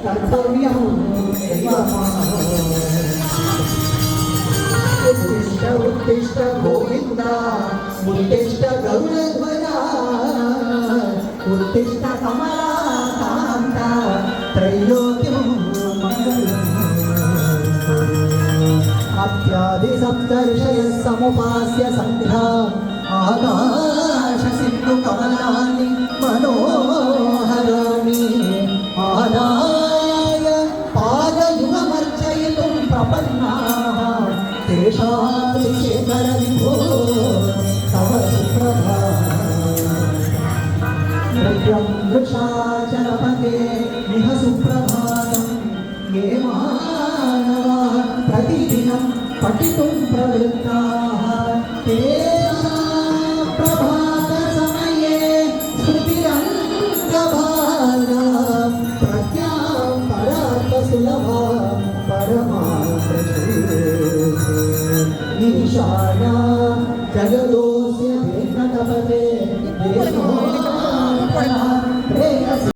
कर्तव्यं उत्तिष्ठ उत्तिष्ठ गोविन्द उत्तिष्ठ गरुडध्वजा उत्तिष्ठ कमलाकान्त त्रैलोक्यं मङ्गलम् अत्यादिसप्तर्षयः समुपास्य सन्ध्या आकाशसिन्धुकमलानि मनोहराणि आदाय पादयुगमर्चयितुं प्रपन्नाः तेषां शेखरविभो तव सुप्रभातं वृषाचलपते इह सुप्रभातं ये मानवाः प्रतिदिनं पठितुं प्रवृत्ताः तेषां प्रभातसमये स्मृतिरङ्गभागा प्रज्ञां परार्थसुलभा परमार्थश्री ईशाना जगदोऽस्य भेन्नतपते